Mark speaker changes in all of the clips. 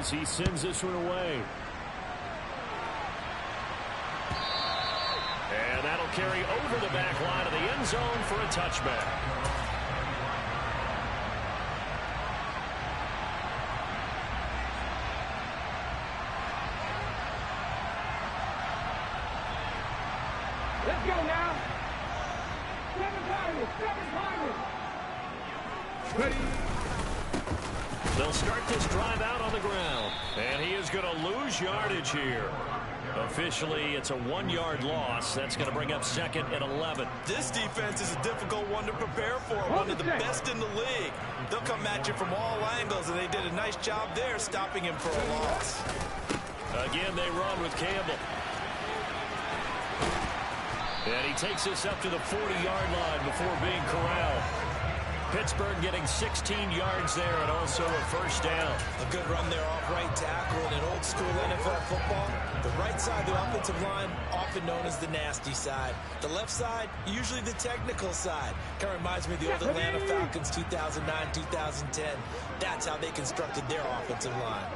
Speaker 1: as he sends this one away. And that'll carry over the back line of the end zone for a touchback.
Speaker 2: Let's go now. Seven timers. Ready.
Speaker 1: They'll start this drive out on the ground. And he is going to lose yardage here. Officially, it's a 1-yard loss. That's going to bring up 2nd and 11.
Speaker 3: This defense is a difficult one to prepare for. One of the best in the league. They'll come at you from all angles, and they did a nice job there stopping him for a loss.
Speaker 1: Again, they run with Campbell. And he takes this up to the 40-yard line before being corralled. Pittsburgh getting 16 yards there and also a first down.
Speaker 3: A good run there off right tackle in an old-school NFL football. The right side, the offensive line, often known as the nasty side. The left side, usually the technical side. Kind of reminds me of the old Atlanta Falcons 2009, 2010. That's how they constructed their offensive line.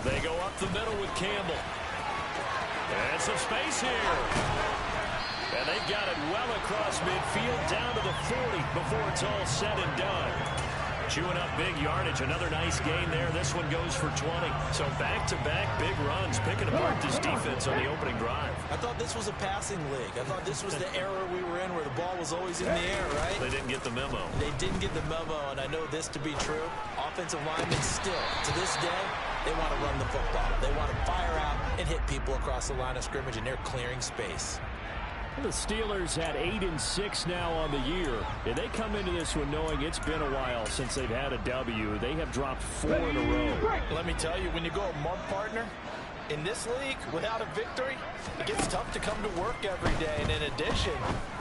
Speaker 1: They go up the middle with Campbell. And some space here. And they've got it well across midfield down to the 40 before it's all said and done. Chewing up big yardage. Another nice gain there. This one goes for 20. So back-to-back big runs, picking apart this defense on the opening drive.
Speaker 3: I thought this was a passing league. I thought this was the era we were in where the ball was always in the air, right?
Speaker 1: They didn't get the memo.
Speaker 3: They didn't get the memo, and I know this to be true. Offensive linemen still, to this day, they want to run the football. They want to fire out and hit people across the line of scrimmage, and they're clearing space.
Speaker 1: The Steelers at 8-6 now on the year. And they come into this one knowing it's been a while since they've had a W. They have dropped 4 in a row.
Speaker 3: Let me tell you, when you go a month partner, in this league, without a victory, it gets tough to come to work every day. And in addition,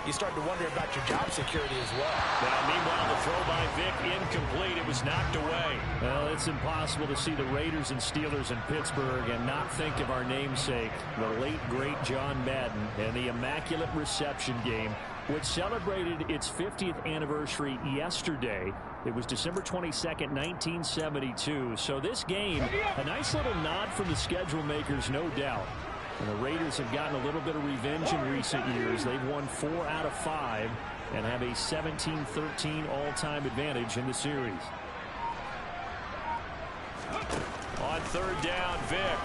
Speaker 3: you start to wonder about your job security as well.
Speaker 1: Now, meanwhile, the throw by Vic incomplete. It was knocked away. Well, it's impossible to see the Raiders and Steelers in Pittsburgh and not think of our namesake, the late, great John Madden, and the Immaculate Reception game, which celebrated its 50th anniversary yesterday. It was December 22nd, 1972. So this game, a nice little nod from the schedule makers, no doubt. And the Raiders have gotten a little bit of revenge in recent years. They've won 4 out of 5 and have a 17-13 all-time advantage in the series. On 3rd down, Vic.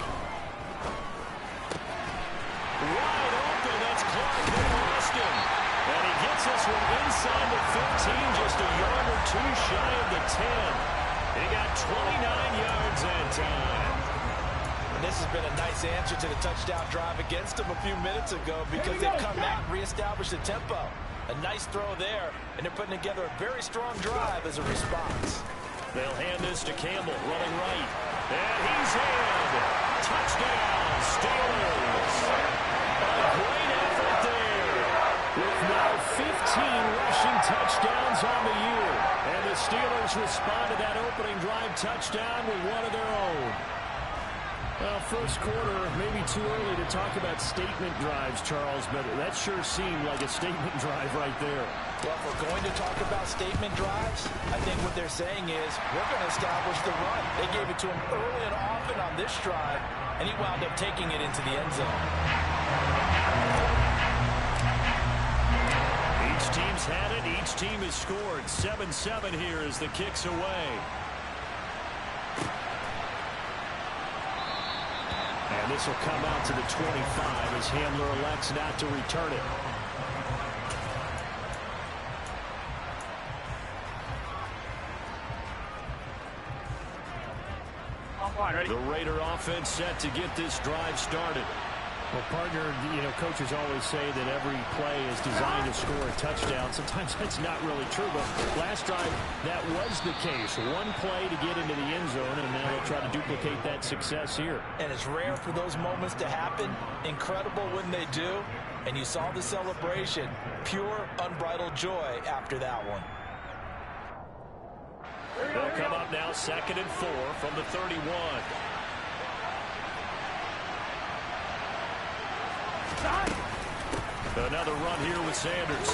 Speaker 1: Wide open, that's Clark. They lost him. And he gets this one inside the 15, just a yard or 2 shy of the 10. He got 29 yards that time.
Speaker 3: And this has been a nice answer to the touchdown drive against them a few minutes ago because they've come out and reestablished the tempo. A nice throw there, and they're putting together a very strong drive as a response.
Speaker 1: They'll hand this to Campbell, running right. And he's in. Touchdown, Steelers. A great effort there. With now 15 rushing touchdowns on the year. And the Steelers respond to that opening drive touchdown with one of their own. Well, first quarter, maybe too early to talk about statement drives, Charles, but that sure seemed like a statement drive right there.
Speaker 3: Well, if we're going to talk about statement drives, I think what they're saying is we're going to establish the run. They gave it to him early and often on this drive, and he wound up taking it into the end zone.
Speaker 1: Each team's had it. Each team has scored. 7-7 here as the kick's away. And this will come out to the 25 as Hamler elects not to return it. The Raider offense set to get this drive started. Well, partner, coaches always say that every play is designed to score a touchdown. Sometimes that's not really true, but last drive, that was the case. One play to get into the end zone, and now they'll try to duplicate that success here.
Speaker 3: And it's rare for those moments to happen. Incredible when they do. And you saw the celebration. Pure, unbridled joy after that one.
Speaker 1: They'll come up now 2nd and 4 from the 31. Another run here with Sanders.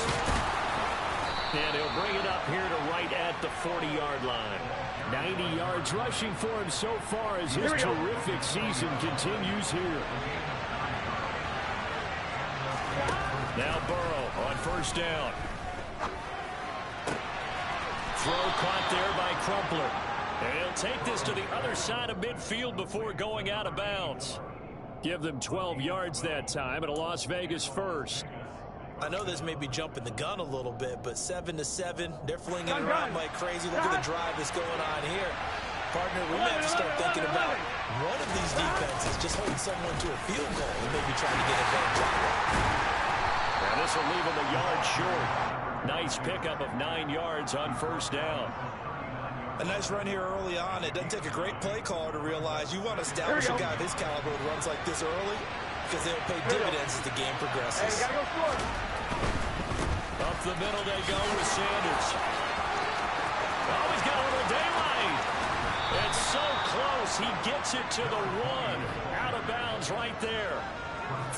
Speaker 1: And he'll bring it up here to right at the 40-yard line. 90 yards rushing for him so far as his terrific season continues here. Now Burrow on first down. Throw caught there by Crumpler. And he'll take this to the other side of midfield before going out of bounds. Give them 12 yards that time at a Las Vegas first.
Speaker 3: I know this may be jumping the gun a little bit, but 7-7, they're flinging it around like crazy. Look at the drive that's going on here. Partner, we may have to start thinking about one of these defenses just holding someone to a field goal and maybe trying to get advantage of it.
Speaker 1: And this will leave him a yard short. Nice pickup of 9 yards on first down.
Speaker 3: A nice run here early on. It doesn't take a great play caller to realize you want to establish a guy of his caliber who runs like this early because they'll pay dividends as the game progresses.
Speaker 2: Hey, gotta go for it.
Speaker 1: Up the middle they go with Sanders. Oh, he's got a little daylight. It's so close. He gets it to the 1. Out of bounds right there.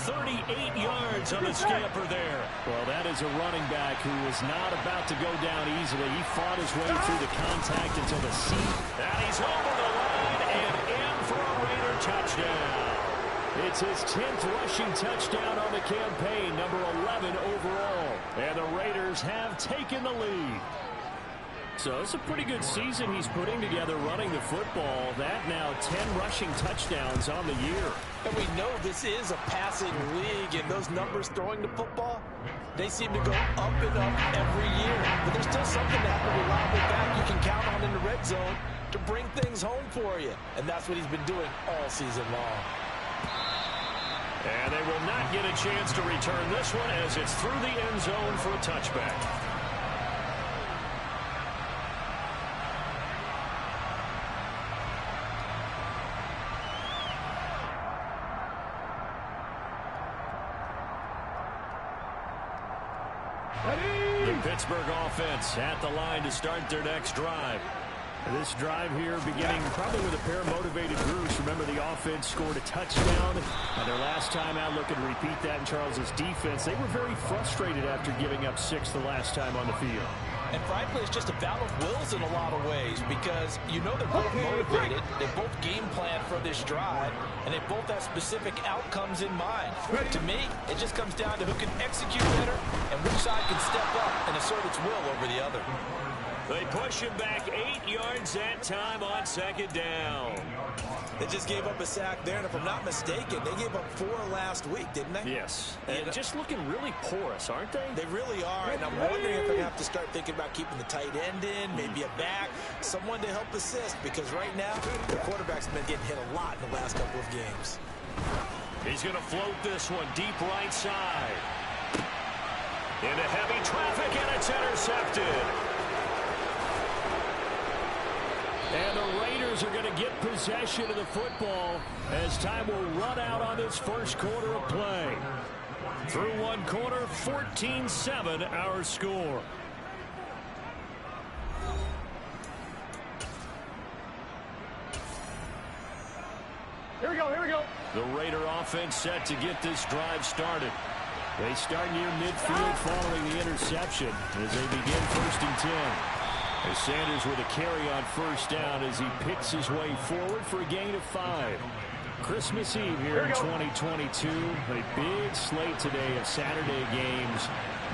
Speaker 1: 38 yards on the scamper there. Well, that is a running back who is not about to go down easily. He fought his way through the contact until the seat. And he's over the line and in for a Raider touchdown. It's his 10th rushing touchdown on the campaign, number 11 overall. And the Raiders have taken the lead. So it's a pretty good season he's putting together running the football. That now 10 rushing touchdowns on the year.
Speaker 3: And we know this is a passing league, and those numbers throwing the football, they seem to go up and up every year. But there's still something that a reliable back you can count on in the red zone to bring things home for you. And that's what he's been doing all season long.
Speaker 1: And they will not get a chance to return this one as it's through the end zone for a touchback. The Pittsburgh offense at the line to start their next drive. This drive here beginning probably with a pair of motivated groups. Remember, the offense scored a touchdown their last time out. Looking to repeat that in Charles's defense. They were very frustrated after giving up 6 the last time on the field.
Speaker 3: And frankly, it's just a battle of wills in a lot of ways because you know they're both motivated. They both game plan for this drive, and they both have specific outcomes in mind. To me, it just comes down to who can execute better and which side can step up and assert its will over the other.
Speaker 1: They push him back 8 yards that time on second down.
Speaker 3: They just gave up a sack there, and if I'm not mistaken, they gave up 4 last week, didn't they?
Speaker 1: Yes. And just looking really porous, aren't they?
Speaker 3: They really are, and I'm wondering if they're going to have to start thinking about keeping the tight end in, maybe a back, someone to help assist, because right now, the quarterback's been getting hit a lot in the last couple of games.
Speaker 1: He's going to float this one deep right side. Into heavy traffic, and it's intercepted. And the Raiders are going to get possession of the football as time will run out on this first quarter of play. Through one quarter, 14-7 our score.
Speaker 2: Here we go, here we go.
Speaker 1: The Raider offense set to get this drive started. They start near midfield following the interception as they begin 1st and 10. As Sanders with a carry on first down as he picks his way forward for a gain of 5. Christmas Eve here in 2022. A big slate today of Saturday games.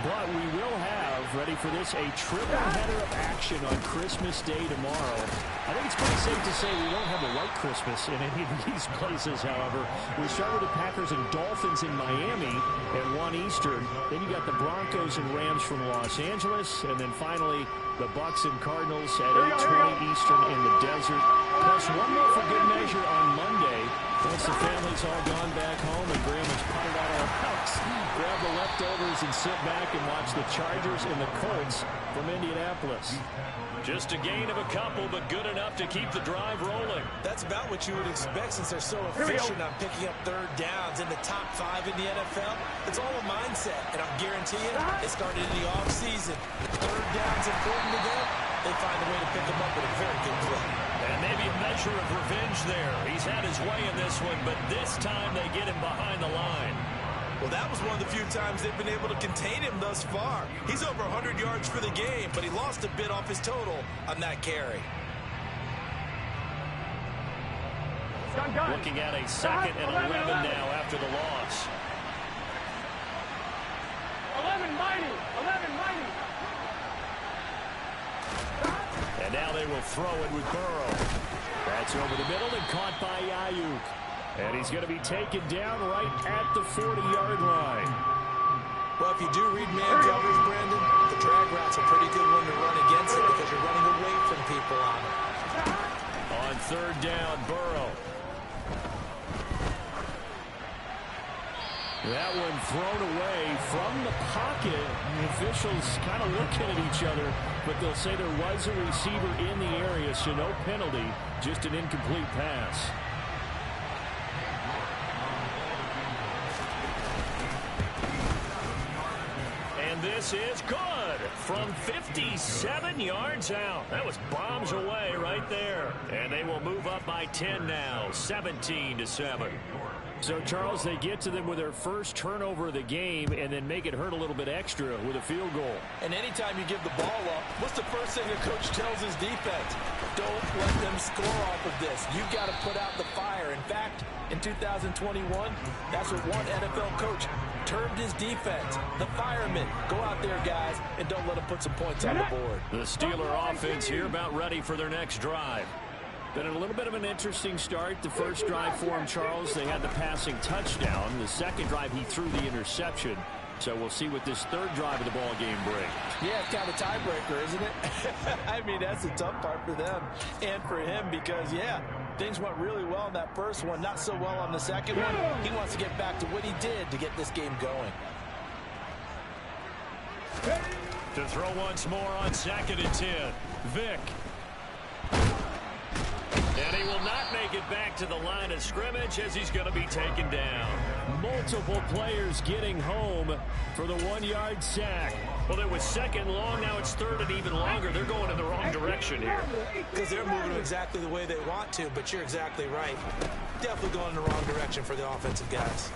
Speaker 1: But we will have, ready for this, a triple header of action on Christmas Day tomorrow. I think it's pretty safe to say we won't have a white Christmas in any of these places, however. We start with the Packers and Dolphins in Miami at 1 Eastern. Then you got the Broncos and Rams from Los Angeles. And then finally, the Bucs and Cardinals at 8:20 Eastern in the desert. Plus one more for good measure on Monday. Once the family's all gone back home and Graham has putted out our house, grab the leftovers and sit back and watch the Chargers and the Colts from Indianapolis. Just a gain of a couple, but good enough to keep the drive rolling.
Speaker 3: That's about what you would expect since they're so efficient on picking up 3rd downs in the top 5 in the NFL. It's all a mindset, and I'm guaranteeing it started in the offseason. 3rd down's important to them. They find a way to pick them up with a very good clip.
Speaker 1: And maybe a measure of revenge there. He's had his way in this one, but this time they get him behind the line.
Speaker 3: Well, that was one of the few times they've been able to contain him thus far. He's over 100 yards for the game, but he lost a bit off his total on that carry.
Speaker 1: Looking at a 2nd and 11 now after the loss.
Speaker 2: 11 mighty. 11 mighty.
Speaker 1: And now they will throw it with Burrow. That's over the middle and caught by Ayuk. And he's going to be taken down right at the 40-yard line.
Speaker 3: Well, if you do read man coverage, Brandon, the drag route's a pretty good one to run against it because you're running away from people on it.
Speaker 1: On 3rd down, Burrow. That one thrown away from the pocket. The officials kind of looking at each other, but they'll say there was a receiver in the area, so no penalty, just an incomplete pass. And this is good from 57 yards out. That was bombs away right there. And they will move up by 10 now, 17-7. So, Charles, they get to them with their first turnover of the game and then make it hurt a little bit extra with a field goal.
Speaker 3: And anytime you give the ball up, what's the first thing a coach tells his defense? Don't let them score off of this. You've got to put out the fire. In fact, in 2021, that's what one NFL coach termed his defense. The firemen. Go out there, guys, and don't let them put some points on the board.
Speaker 1: The Steeler offense here about ready for their next drive. Been a little bit of an interesting start. The first drive for him, Charles, they had the passing touchdown. The second drive, he threw the interception. So we'll see what this third drive of the ball game brings.
Speaker 3: Yeah, it's kind of a tiebreaker, isn't it? I mean, that's the tough part for them and for him because, yeah, things went really well in that first one, not so well on the second one. He wants to get back to what he did to get this game going.
Speaker 1: To throw once more on 2nd and 10. Vic. And he will not make it back to the line of scrimmage as he's going to be taken down. Multiple players getting home for the 1-yard sack. Well, it was 2nd long. Now it's 3rd and even longer. They're going in the wrong direction here.
Speaker 3: Because they're moving exactly the way they want to, but you're exactly right. Definitely going in the wrong direction for the offensive guys.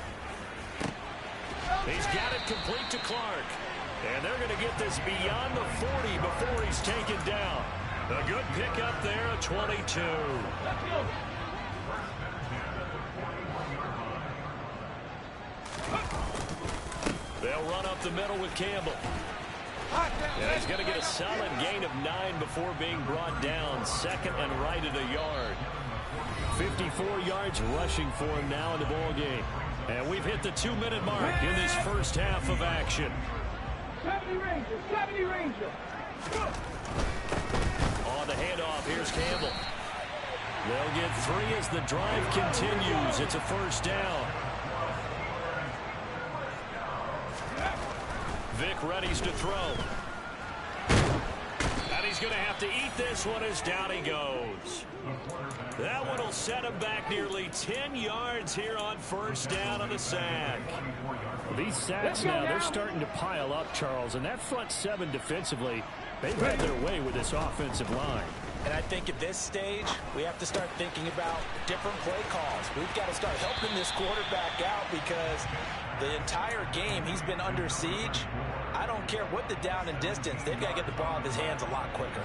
Speaker 1: He's got it complete to Clark. And they're going to get this beyond the 40 before he's taken down. A good pickup there at 22. They'll run up the middle with Campbell. And he's going to get a solid gain of 9 before being brought down. 2nd and right at a yard. 54 yards rushing for him now in the ball game. And we've hit the 2-minute mark in this first half of action.
Speaker 2: 70 Rangers, 70 Rangers.
Speaker 1: On the handoff, here's Campbell. They'll get 3 as the drive continues. It's a first down. Vic readies to throw. And he's going to have to eat this one as down he goes. That one will set him back nearly 10 yards here on first down on the sack. These sacks now, they're starting to pile up, Charles. And that front 7 defensively, they've had their way with this offensive line.
Speaker 3: And I think at this stage, we have to start thinking about different play calls. We've got to start helping this quarterback out because the entire game he's been under siege. I don't care what the down and distance. They've got to get the ball in his hands a lot quicker.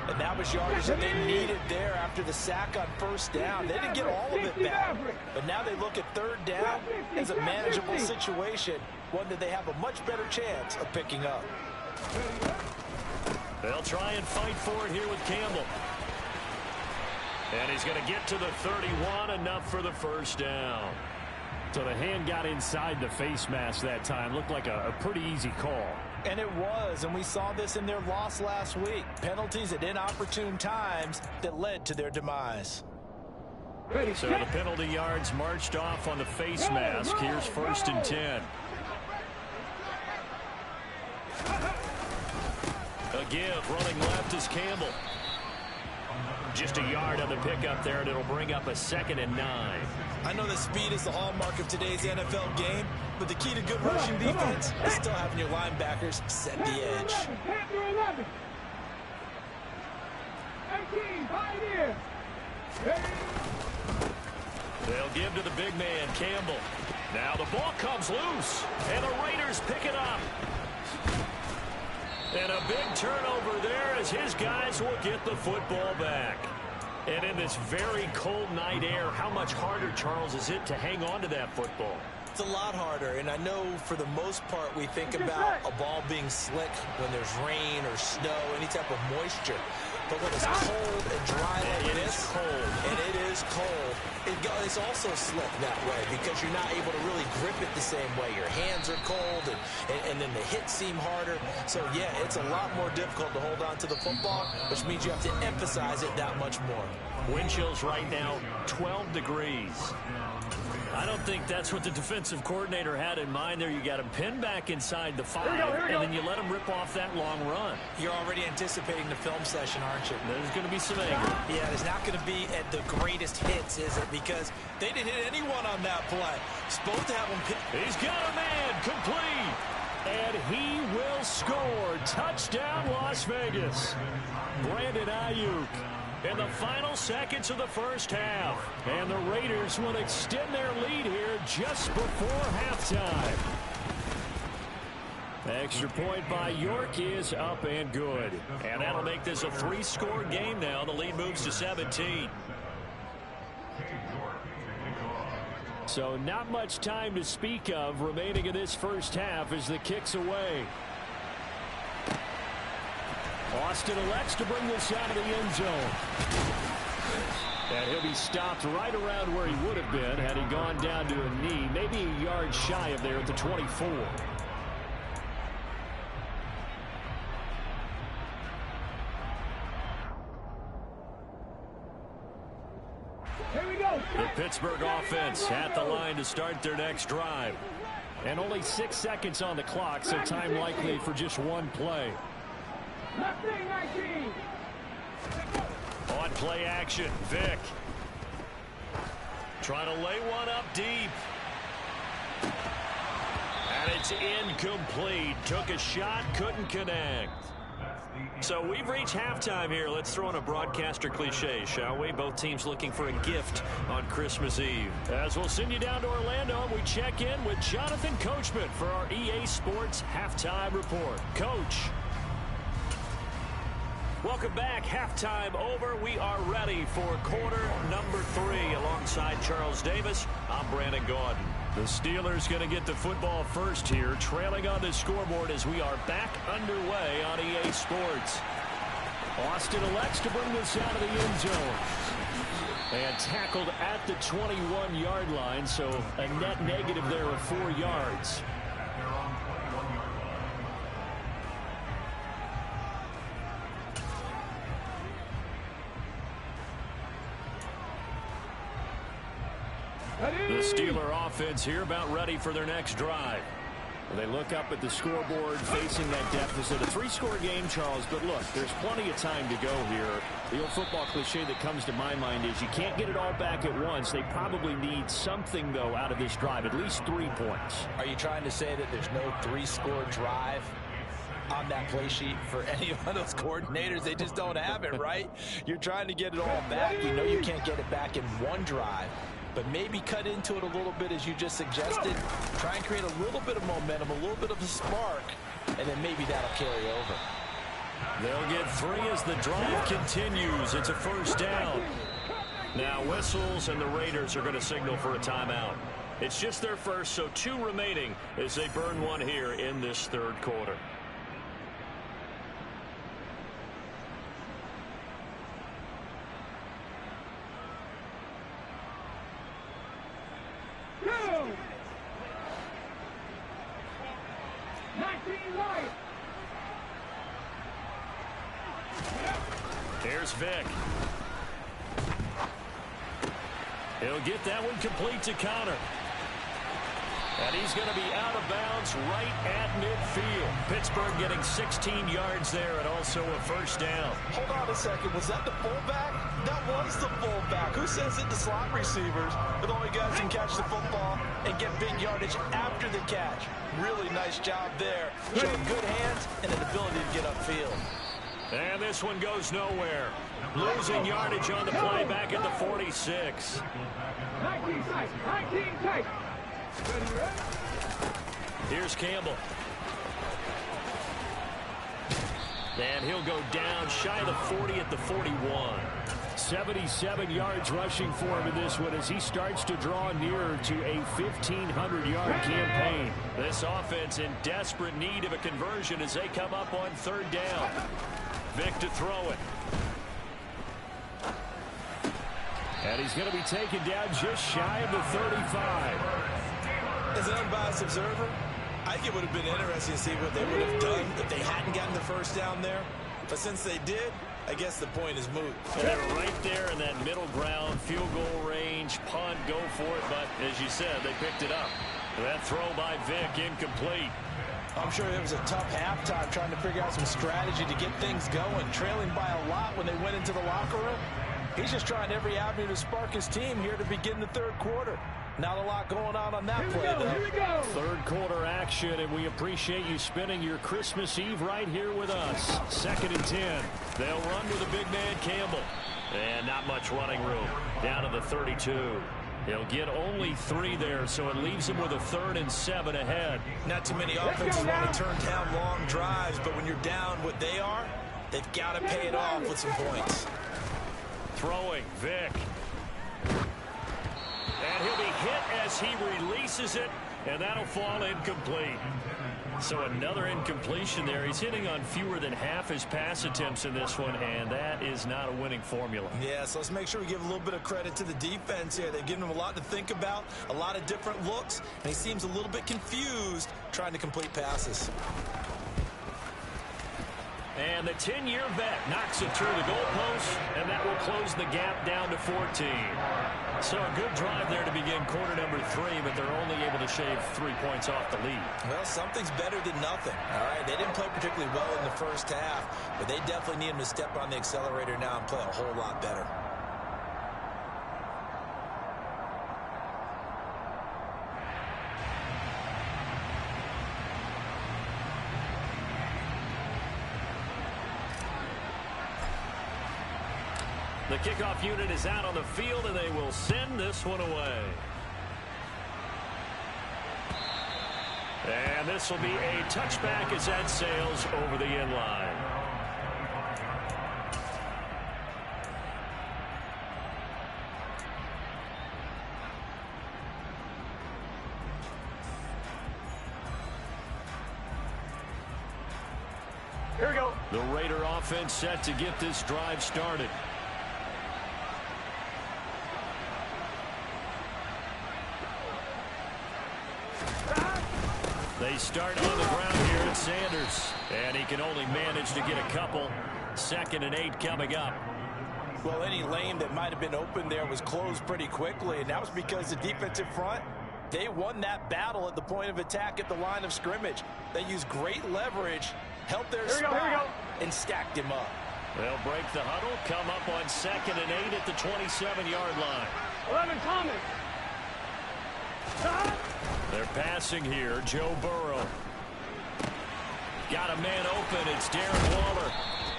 Speaker 3: And that was yardage that they needed there after the sack on first down. They didn't get all of it back. But now they look at 3rd down as a manageable situation, one that they have a much better chance of picking up.
Speaker 1: They'll try and fight for it here with Campbell. And he's going to get to the 31, enough for the first down. So the hand got inside the face mask that time. Looked like a pretty easy call.
Speaker 3: And it was, and we saw this in their loss last week. Penalties at inopportune times that led to their demise.
Speaker 1: So the penalty yards marched off on the face mask. Here's 1st and 10. A give, running left is Campbell. Just a yard on the pickup there, and it'll bring up a 2nd and 9.
Speaker 3: I know that speed is the hallmark of today's NFL game, but the key to good rushing defense is still having your linebackers set the edge.
Speaker 2: 18, Pioneer.
Speaker 1: They'll give to the big man, Campbell. Now the ball comes loose, and the Raiders pick it up. And a big turnover there as his guys will get the football back. And in this very cold night air, how much harder, Charles, is it to hang on to that football?
Speaker 3: It's a lot harder, and I know for the most part we think about a ball being slick when there's rain or snow, any type of moisture. But when it's cold and dry like this, and it is cold, it's also slick that way because you're not able to really grip it the same way. Your hands are cold, and then the hits seem harder. So, yeah, it's a lot more difficult to hold on to the football, which means you have to emphasize it that much more.
Speaker 1: Wind chills right now, 12 degrees. I don't think that's what the defensive coordinator had in mind there. You got him pinned back inside the 5, and then you let him rip off that long run.
Speaker 3: You're already anticipating the film session, aren't you?
Speaker 1: There's going to be some anger.
Speaker 3: Yeah, there's not going to be at the greatest hits, is it? Because they didn't hit anyone on that play. Supposed to have him pinned.
Speaker 1: He's got a man, complete. And he will score. Touchdown, Las Vegas. Brandon Ayuk. In the final seconds of the first half. And the Raiders will extend their lead here just before halftime. Extra point by York is up and good. And that'll make this a 3-score game now. The lead moves to 17. So not much time to speak of remaining in this first half as the kick's away. Austin elects to bring this out of the end zone. And he'll be stopped right around where he would have been had he gone down to a knee, maybe a yard shy of there at the 24.
Speaker 2: Here we go.
Speaker 1: The Pittsburgh offense at the line to start their next drive. And only 6 seconds on the clock, so time likely for just one play.
Speaker 2: Left wing 19.
Speaker 1: On play action, Vick. Trying to lay one up deep. And it's incomplete. Took a shot, couldn't connect. So we've reached halftime here. Let's throw in a broadcaster cliche, shall we? Both teams looking for a gift on Christmas Eve. As we'll send you down to Orlando, we check in with Jonathan Coachman for our EA Sports Halftime Report. Coach. Welcome back. Halftime over. We are ready for quarter number 3 alongside Charles Davis. I'm Brandon Gaudin. The Steelers going to get the football first here, trailing on the scoreboard as we are back underway on EA Sports. Austin elects to bring this out of the end zone. And tackled at the 21-yard line, so a net negative there of 4 yards. The Steeler offense here about ready for their next drive. They look up at the scoreboard facing that deficit. A 3-score game, Charles, but look, there's plenty of time to go here. The old football cliche that comes to my mind is you can't get it all back at once. They probably need something, though, out of this drive, at least 3 points.
Speaker 3: Are you trying to say that there's no 3-score drive on that play sheet for any of those coordinators? They just don't have it, right? You're trying to get it all back. You know you can't get it back in one drive. But maybe cut into it a little bit as you just suggested. Try and create a little bit of momentum, a little bit of a spark, and then maybe that'll carry over.
Speaker 1: They'll get 3 as the drive continues. It's a first down. Now whistles, and the Raiders are going to signal for a timeout. It's just their first, so 2 remaining as they burn one here in this third quarter. Here's Vick. He'll get that one complete to Connor. And he's going to be out of bounds right at midfield. Pittsburgh getting 16 yards there and also a first down.
Speaker 3: Hold on a second. Was that the fullback? That was the fullback. Who sends it to slot receivers? But the only guys can catch the football and get big yardage after the catch. Really nice job there. Showing good hands and an ability to get upfield.
Speaker 1: And this one goes nowhere. Losing yardage on the play back at the 46.
Speaker 2: 19 tight. 19 tight.
Speaker 1: Here's Campbell. And he'll go down shy of the 40 at the 41. 77 yards rushing for him in this one as he starts to draw nearer to a 1,500-yard campaign. This offense in desperate need of a conversion as they come up on third down. Vic to throw it. And he's going to be taken down just shy of the 35.
Speaker 3: As an unbiased observer, I think it would have been interesting to see what they would have done if they hadn't gotten the first down there. But since they did, I guess the point is moot.
Speaker 1: And they're right there in that middle ground, field goal range, punt, go for it. But as you said, they picked it up. That throw by Vic, incomplete.
Speaker 3: I'm sure it was a tough halftime trying to figure out some strategy to get things going. Trailing by a lot when they went into the locker room. He's just trying every avenue to spark his team here to begin the third quarter. Not a lot going on that play, though.
Speaker 2: Here we go.
Speaker 1: Third quarter action, and we appreciate you spending your Christmas Eve right here with us. 2nd and 10. They'll run with a big man, Campbell. And not much running room. Down to the 32. He'll get only 3 there, so it leaves him with a 3rd and 7 ahead.
Speaker 3: Not too many offenses want to turn down long drives, but when you're down what they are, they've got to pay it off with some points.
Speaker 1: Throwing, Vic. And he'll be hit as he releases it, and that'll fall incomplete. So another incompletion there. He's hitting on fewer than half his pass attempts in this one, and that is not a winning formula.
Speaker 3: Yeah, so let's make sure we give a little bit of credit to the defense here. They've given him a lot to think about, a lot of different looks, and he seems a little bit confused trying to complete passes.
Speaker 1: And the 10-year vet knocks it through the goalpost, and that will close the gap down to 14. So a good drive there to begin quarter number 3, but they're only able to shave 3 points off the lead.
Speaker 3: Well, something's better than nothing. All right, they didn't play particularly well in the first half, but they definitely need him to step on the accelerator now and play a whole lot better.
Speaker 1: The kickoff unit is out on the field, and they will send this one away. And this will be a touchback as that sails over the end line.
Speaker 2: Here we go.
Speaker 1: The Raider offense set to get this drive started. They start on the ground here at Sanders, and he can only manage to get a couple. 2nd and 8 coming up.
Speaker 3: Well, any lane that might have been open there was closed pretty quickly, and that was because the defensive front, they won that battle at the point of attack at the line of scrimmage. They used great leverage, held their spot, and stacked him up.
Speaker 1: They'll break the huddle, come up on 2nd and 8 at the 27-yard line.
Speaker 2: 11 Thomas.
Speaker 1: They're passing here. Joe Burrow. Got a man open. It's Darren Waller.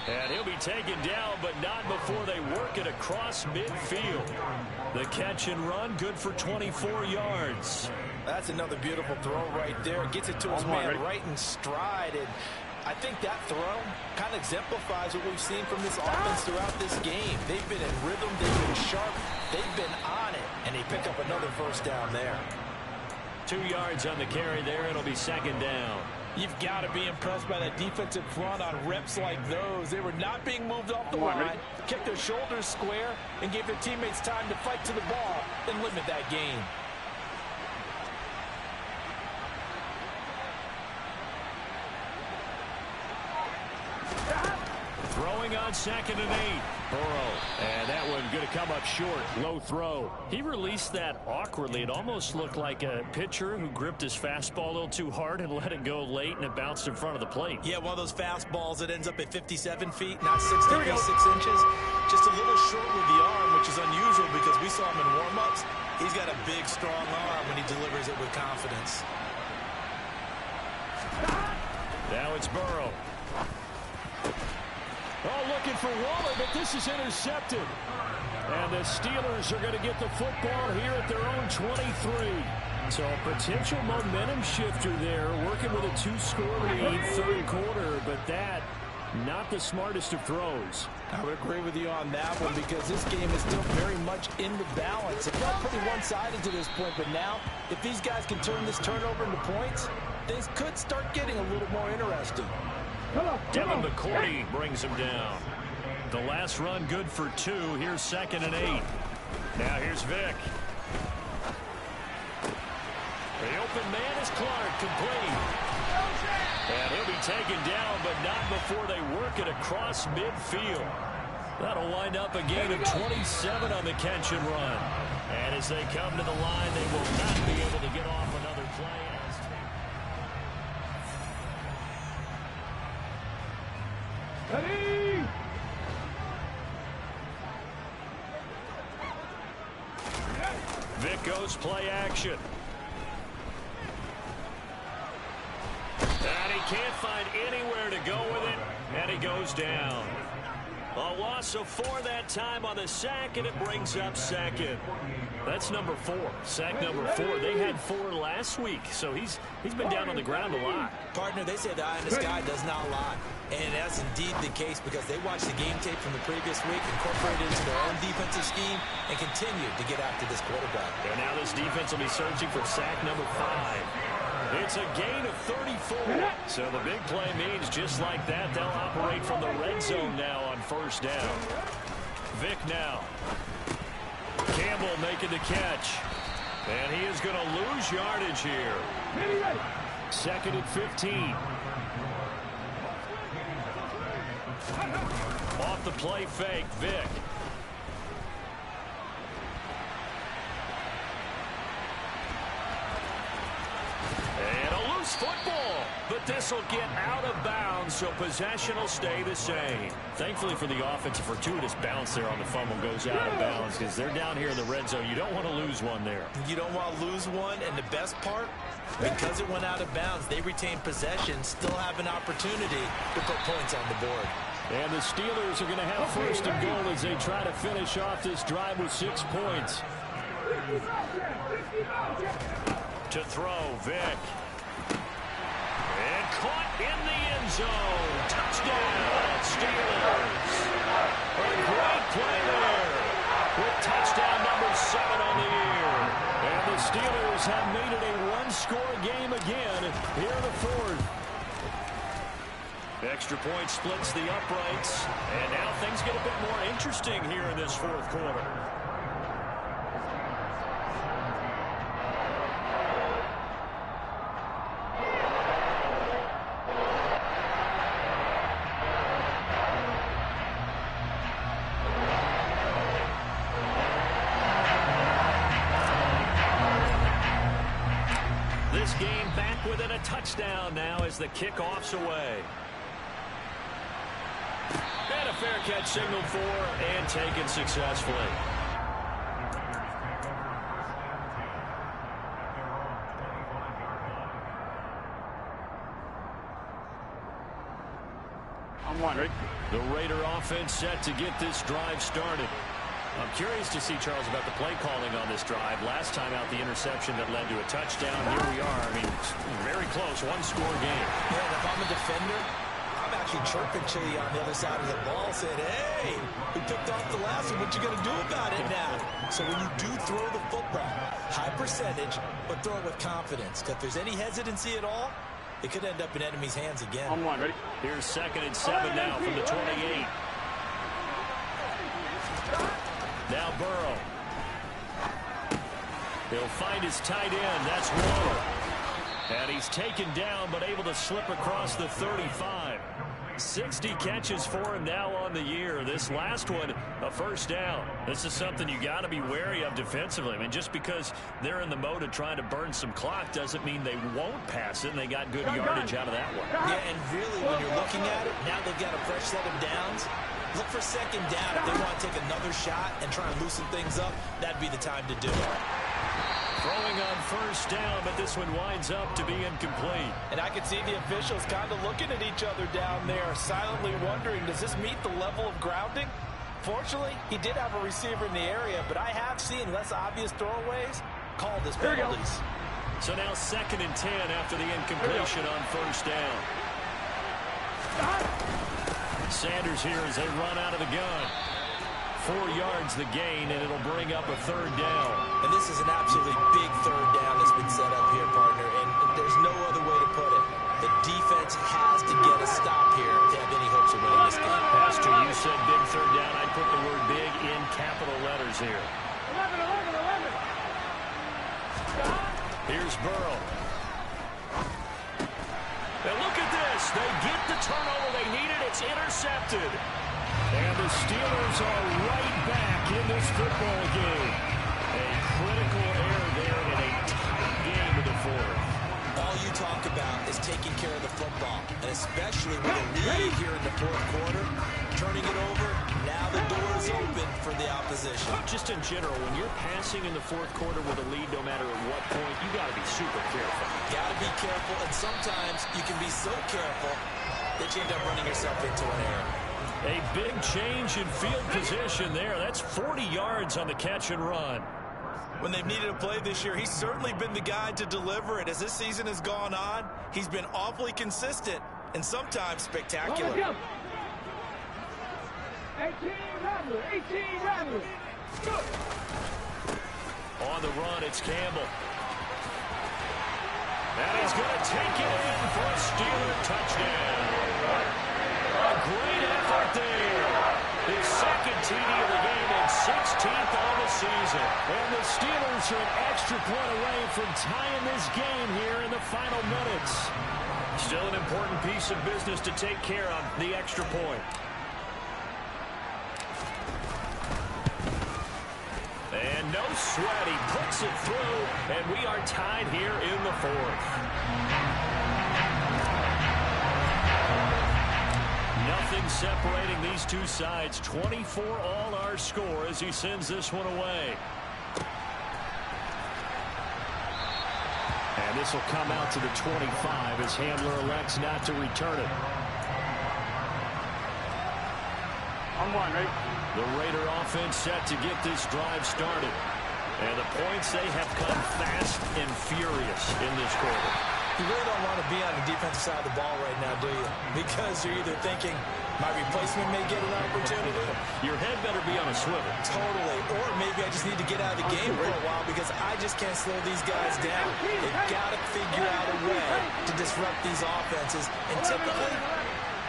Speaker 1: And he'll be taken down, but not before they work it across midfield. The catch and run, good for 24 yards.
Speaker 3: That's another beautiful throw right there. Gets it to his man right in stride. And I think that throw kind of exemplifies what we've seen from this offense throughout this game. They've been in rhythm. They've been sharp. They've been on it. And they pick up another first down there.
Speaker 1: 2 yards on the carry there. It'll be 2nd down.
Speaker 3: You've got to be impressed by that defensive front on reps like those. They were not being moved off the line, kept their shoulders square, and gave their teammates time to fight to the ball and limit that gain.
Speaker 1: Throwing on 2nd and 8. Burrow. And that one going to come up short. Low throw. He released that awkwardly. It almost looked like a pitcher who gripped his fastball a little too hard and let it go late, and it bounced in front of the plate.
Speaker 3: Yeah, one of those fastballs that ends up at 57 feet, not 60 feet, 6 inches. Just a little short with the arm, which is unusual because we saw him in warm-ups. He's got a big, strong arm when he delivers it with confidence.
Speaker 1: Now it's Burrow. Oh, looking for Waller, but this is intercepted. And the Steelers are going to get the football here at their own 23. So a potential momentum shifter there, working with a 2-score lead, third quarter, but that, not the smartest of throws.
Speaker 3: I would agree with you on that one because this game is still very much in the balance. It felt pretty one-sided to this point, but now if these guys can turn this turnover into points, things could start getting a little more interesting.
Speaker 1: Devin McCourty brings him down. The last run good for 2. Here's 2nd and 8. Now here's Vic. The open man is Clark, complete. And he'll be taken down, but not before they work it across midfield. That'll wind up a gain of 27 on the catch and run. And as they come to the line, they will not be able to get off another play.
Speaker 2: Ready?
Speaker 1: Vic goes play action. And he can't find anywhere to go with it, and he goes down. A loss of 4 that time on the sack, and it brings up 2nd. That's number 4. Sack number 4. They had 4 last week, so he's been down on the ground a lot.
Speaker 3: Partner, they say the eye in the sky does not lie. And that's indeed the case because they watched the game tape from the previous week, incorporated it into their own defensive scheme, and continued to get after this quarterback.
Speaker 1: And now this defense will be searching for sack number 5. It's a gain of 34. So the big play means just like that, they'll operate from the red zone now on 1st down. Vic now. Campbell making the catch. And he is going to lose yardage here. 2nd and 15. Off the play fake, Vic. And a loose football, but this will get out of bounds, so possession will stay the same. Thankfully for the offense, a fortuitous bounce there on the fumble goes out of bounds because they're down here in the red zone. You don't want to lose one there.
Speaker 3: You don't want to lose one, and the best part, because it went out of bounds, they retain possession, still have an opportunity to put points on the board.
Speaker 1: And the Steelers are going to have 1st and goal as they try to finish off this drive with 6 points. To throw, Vic. And caught in the end zone. Touchdown, Steelers. A great play there with touchdown number 7 on the year. And the Steelers have made it a one-score game again here in the 4th. Extra point splits the uprights. And now things get a bit more interesting here in this 4th quarter. This game back within a touchdown now as the kickoff's away. And a fair catch signaled for and taken successfully.
Speaker 2: I'm wondering.
Speaker 1: The Raider offense set to get this drive started. I'm curious to see, Charles, about the play calling on this drive. Last time out, the interception that led to a touchdown. Here we are. I mean, very close, one-score game.
Speaker 3: Yeah, and if I'm a defender, I'm actually chirping Chili on the other side of the ball, saying, hey, we picked off the last one. What you going to do about it now? So when you do throw the football, high percentage, but throw it with confidence. Because if there's any hesitancy at all, it could end up in enemy's hands again.
Speaker 2: I'm one. Ready?
Speaker 1: Here's 2nd and 7 now from the 28. Now Burrow. He'll find his tight end. That's Waller. And he's taken down, but able to slip across the 35. 60 catches for him now on the year. This last one, a 1st down. This is something you got to be wary of defensively. I mean, just because they're in the mode of trying to burn some clock doesn't mean they won't pass it, and they got good yardage out of that one.
Speaker 3: Yeah, and really, when you're looking at it, now they've got a fresh set of downs. Look for 2nd down. If they want to take another shot and try and loosen things up, that'd be the time to do it.
Speaker 1: Throwing on 1st down, but this one winds up to be incomplete.
Speaker 3: And I can see the officials kind of looking at each other down there, silently wondering, does this meet the level of grounding? Fortunately, he did have a receiver in the area, but I have seen less obvious throwaways called as penalties.
Speaker 1: So now 2nd and 10 after the incompletion on 1st down. Sanders here as they run out of the gun. 4 yards the gain, and it'll bring up a 3rd down.
Speaker 3: And this is an absolutely big 3rd down that's been set up here, partner, and there's no other way to put it. The defense has to get a stop here to have any hopes of winning this game.
Speaker 1: Pastor, you said big 3rd down. I'd put the word big in capital letters here.
Speaker 2: 11.
Speaker 1: Here's Burrow. And look at this. They get the turnover they needed. It's intercepted. And the Steelers are right back in this football game. A critical error there in a tight game in the 4th.
Speaker 3: All you talk about is taking care of the football, and especially with a lead here in the 4th quarter, turning it over, now the door is open for the opposition.
Speaker 1: Just in general, when you're passing in the 4th quarter with a lead, no matter at what point, you got to be super careful.
Speaker 3: Got to be careful, and sometimes you can be so careful that you end up running yourself into an error.
Speaker 1: A big change in field position there. That's 40 yards on the catch and run.
Speaker 3: When they've needed a play this year, he's certainly been the guy to deliver it. As this season has gone on, he's been awfully consistent and sometimes spectacular.
Speaker 2: 18 Rattler. Good.
Speaker 1: On the run, it's Campbell. And he's going to take it in for a Steeler touchdown. A great effort there. His 2nd TD of the game and 16th on the season. And the Steelers are an extra point away from tying this game here in the final minutes. Still an important piece of business to take care of, the extra point. And no sweat, he puts it through, and we are tied here in the 4th. Nothing separating these two sides. 24 all our score as he sends this one away. And this will come out to the 25 as Handler elects not to return it.
Speaker 2: On 1, right?
Speaker 1: The Raider offense set to get this drive started. And the points, they have come fast and furious in this quarter.
Speaker 3: You really don't want to be on the defensive side of the ball right now, do you? Because you're either thinking, my replacement may get an opportunity.
Speaker 1: Your head better be on a swivel.
Speaker 3: Totally. Or maybe I just need to get out of the game for a while because I just can't slow these guys down. They've got to figure out a way to disrupt these offenses. And typically,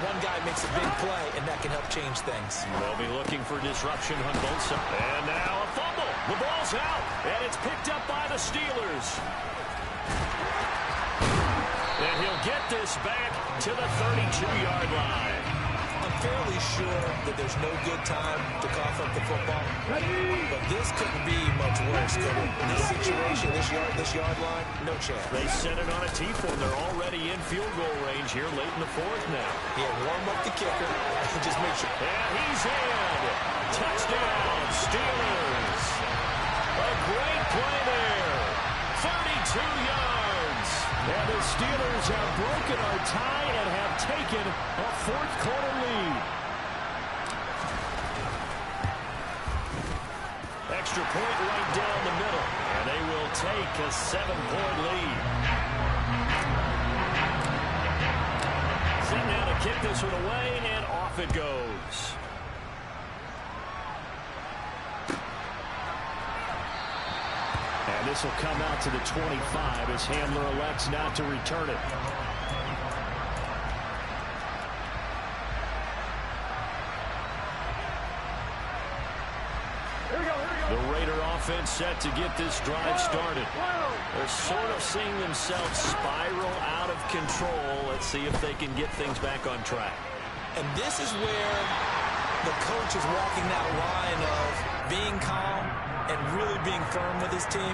Speaker 3: one guy makes a big play, and that can help change things.
Speaker 1: They'll be looking for disruption on both sides. And now a fumble. The ball's out, and it's picked up by the Steelers. And he'll get this back to the 32-yard line.
Speaker 3: I'm fairly sure that there's no good time to cough up the football. But this couldn't be much worse, could it? This situation, this yard line, no chance.
Speaker 1: They set it on a T-form. They're already in field goal range here late in the 4th now.
Speaker 3: Yeah, warm up the kicker. Just make sure.
Speaker 1: And he's in. Touchdown, Steelers. A great play there. 32 yards. And the Steelers have broken our tie and have taken a 4th quarter lead. Extra point right down the middle. And they will take a 7-point lead. Sitting down to kick this one away, and off it goes. And this will come out to the 25 as Handler elects not to return it. The Raider offense set to get this drive started. They're sort of seeing themselves spiral out of control. Let's see if they can get things back on track.
Speaker 3: And this is where the coach is walking that line of being calm and really being firm with his team.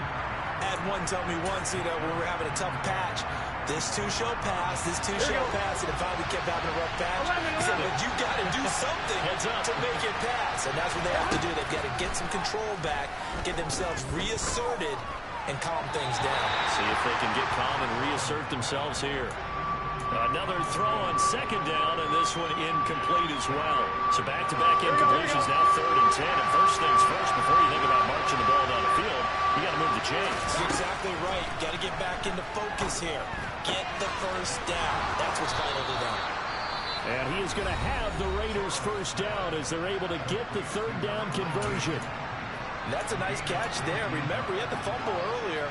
Speaker 3: I had one tell me once, when we were having a tough patch, this too shall pass, this too shall pass, and if I kept having a rough patch, he said, but you got to do something to make it pass. And that's what they have to do. They've got to get some control back, get themselves reasserted, and calm things down.
Speaker 1: See if they can get calm and reassert themselves here. Another throw on 2nd down, and this one incomplete as well. So back-to-back incompletions, now 3rd and 10. And first things first, before you think about marching the ball down the field, you got to move the chains.
Speaker 3: You're exactly right. You got to get back into focus here. Get the first down. That's what's vital to them.
Speaker 1: And he is going to have the Raiders first down as they're able to get the third down conversion.
Speaker 3: That's a nice catch there. Remember, he had the fumble earlier.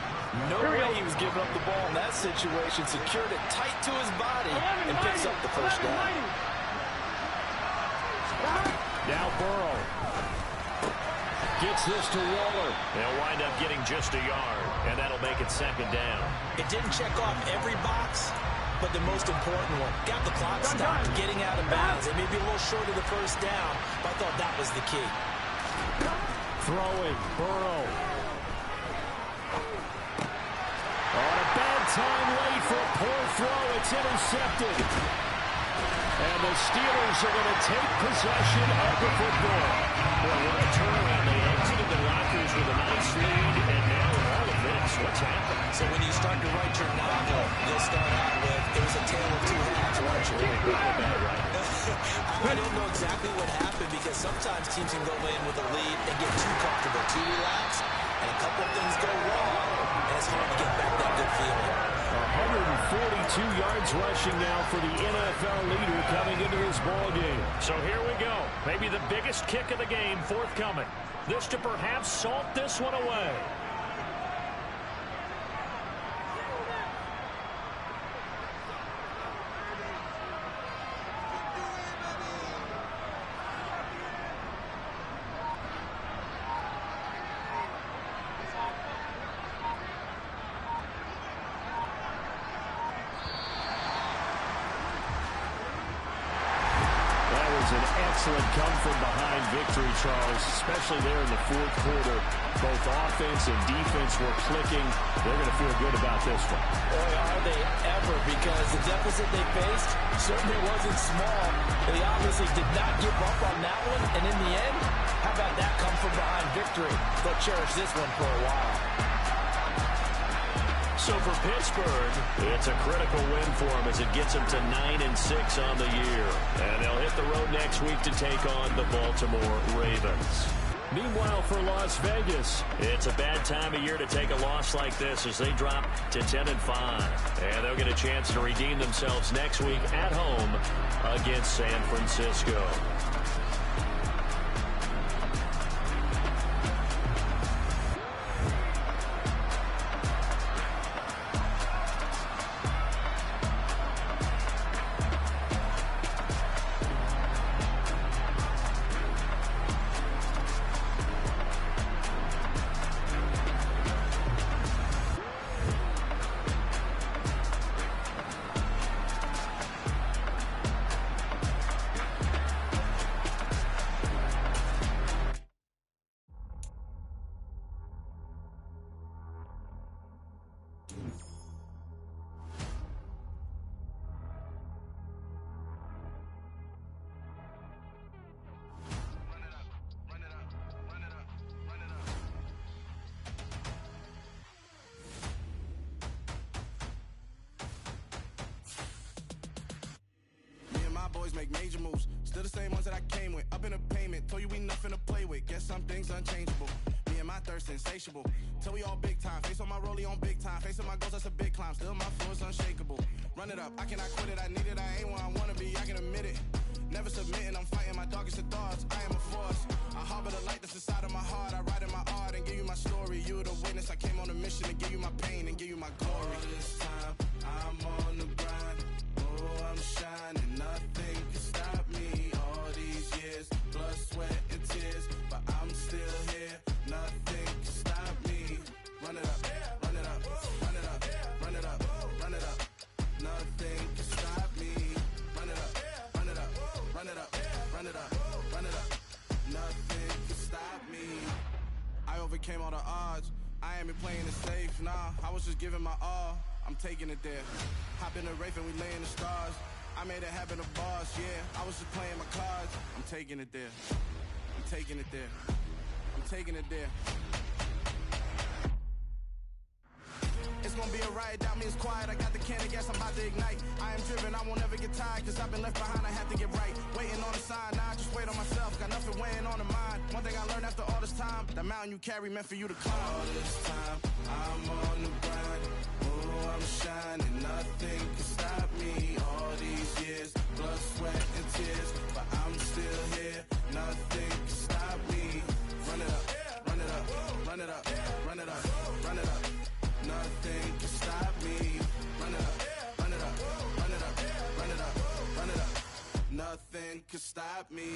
Speaker 3: No way he was giving up the ball in that situation. Secured it tight to his body and picks up the first down.
Speaker 1: Now Burrow gets this to Waller. They'll wind up getting just a yard, and that'll make it second down.
Speaker 3: It didn't check off every box, but the most important one. Got the clock stopped, getting out of bounds. It may be a little short of the first down, but I thought that was the key.
Speaker 1: Throwing, Burrow. On a bad time late for a poor throw. It's intercepted. And the Steelers are going to take possession of the football. Boy, what a turnaround. They exited the lockers with a nice lead, and now all of this, what's happened?
Speaker 3: So when you start to write your novel, you'll start out with, it was a tale of two halves, weren't you? I don't know exactly what happened because sometimes teams can go in with a lead and get too comfortable, too relaxed, and a couple of things go wrong, and it's hard to get back that good feeling.
Speaker 1: 142 yards rushing now for the NFL leader coming into this ball game. So here we go. Maybe the biggest kick of the game forthcoming. This to perhaps salt this one away. Excellent come from behind victory, Charles, especially there in the fourth quarter. Both offense and defense were clicking. They're going to feel good about this one.
Speaker 3: Boy, are they ever, because the deficit they faced certainly wasn't small. They obviously did not give up on that one, and in the end, how about that come from behind victory? They'll cherish this one for a while.
Speaker 1: So for Pittsburgh, it's a critical win for them as it gets them to 9-6 on the year. And they'll hit the road next week to take on the Baltimore Ravens. Meanwhile, for Las Vegas, it's a bad time of year to take a loss like this as they drop to 10-5. And they'll get a chance to redeem themselves next week at home against San Francisco.
Speaker 4: Boys make major moves, still the same ones that I came with. Up in a payment, told you we nothing to play with. Guess some things unchangeable. Me and my thirst insatiable. Till we all big time. Face on my rollie on big time. Facing my goals, that's a big climb. Still my floor is unshakable. Run it up, I cannot quit it. I need it, I ain't where I wanna be. I can admit it. Never submitting, I'm fighting my darkest of thoughts. I am a force. I harbor the light that's inside of my heart. I write in my art and give you my story. You the witness. I came on a mission to give you my pain and give you my glory. All this time, I'm on the grind. Oh, I'm shining. Nothing can stop me. All these years, blood, sweat, and tears. But I'm still here. Nothing can stop me. Run it up, run it up, run it up, run it up, run it up. Nothing can stop me. Run it up, run it up, run it up, run it up, run it up. Nothing can stop me. I overcame all the odds. I ain't been playing it safe, nah. I was just giving my all. I'm taking it there. Hop in the Wraith and we lay in the stars. I made it happen, the boss, yeah. I was just playing my cards. I'm taking it there. I'm taking it there. I'm taking it there. It's gonna be a riot, doubt me it's quiet. I got the can of gas, I'm about to ignite. I am driven, I won't ever get tired, cause I've been left behind, I have to get right. Waiting on a sign, now I just wait on myself, got nothing weighing on the mind. One thing I learned after all this time, the mountain you carry meant for you to climb. All this time, I'm on the grind, oh, I'm shining, nothing can stop me. All these years, blood, sweat, and tears, but I'm still here, nothing can stop me. Run it up, run it up, run it up, run it up, run it up. Nothing can stop me. Run it up, run it up, run it up, run it up, run it up. Nothing can stop me.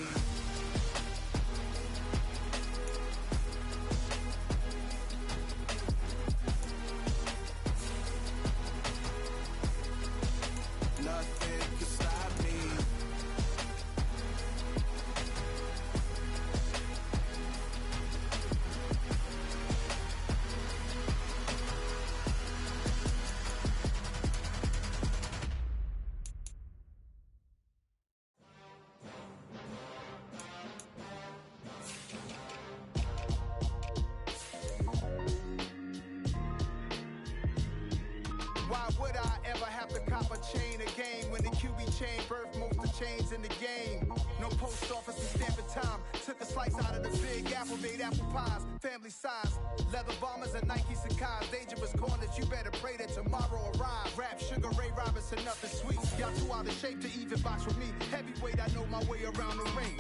Speaker 4: Nothing can stop me.
Speaker 5: Why would I ever have to cop a chain again when the QB chain birthed most of the chains in the game? No post office to stamp in time. Took a slice out of the big apple, made apple pies, family size. Leather bombers and Nike Sacai's. Dangerous corners, you better pray that tomorrow arrives. Rap, Sugar Ray Robinson, nothing sweet. Y'all too out of shape to even box with me. Heavyweight, I know my way around the ring.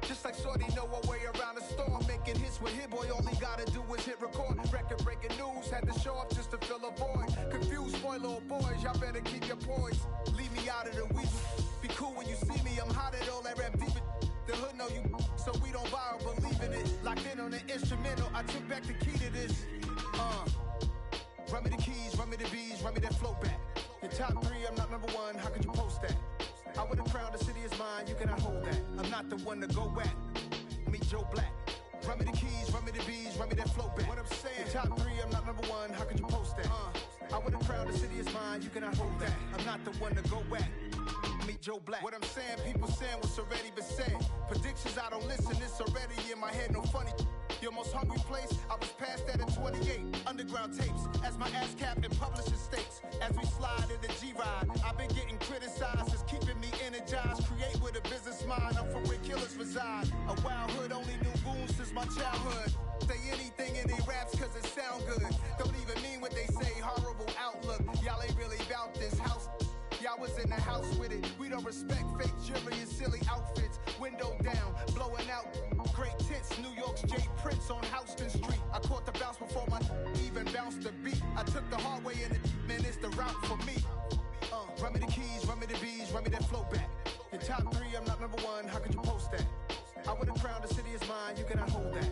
Speaker 5: Just like Shorty know her way around the storm. Making hits with Hit Boy, all he gotta do is hit record. Record breaking news, had to show up just to fill a void. Confused, spoiler boys, y'all better keep your poise. Leave me out of the weasel. Be cool when you see me, I'm hot at all that rap deep. The hood know you, so we don't borrow, believe in it. Locked in on the instrumental, I took back the key to this. Run me the keys, run me the bees, run me that flow back. Your top three, I'm not number one, how could you post that? I would have crowned the city is mine, you cannot hold that. I'm not the one to go at. Meet Joe Black. Run me the keys, run me the bees, run me that flow back. What I'm saying, your top three, I'm not number one, how could you post that? I would have crowned the city is mine, you cannot hold that. I'm not the one to go at. Meet Joe Black. What I'm saying, people saying what's already been said. Predictions, I don't listen, it's already in my head, no funny. Your most hungry place, I was past that in 28. Underground tapes, as my ass cap in publishing states. As we slide in the G-Ride, I've been getting criticized, it's keeping me energized. Create with a business mind, I'm from where killers reside. A wild hood, only knew goons since my childhood. Say anything in they raps cause it sound good. Don't even mean what they say, horrible outlook. Y'all ain't really about this house. Y'all was in the house with it. We don't respect fake jewelry and silly outfits. Window down, blowing out. Great tits, New York's J. Prince on Houston Street. I caught the bounce before my even bounced the beat. I took the hard way and man, it's the route for me. Run me the keys, run me the bees, run me that flow back. Your top three, I'm not number one, how could you post that? I would have crowned the city is mine, you cannot hold that.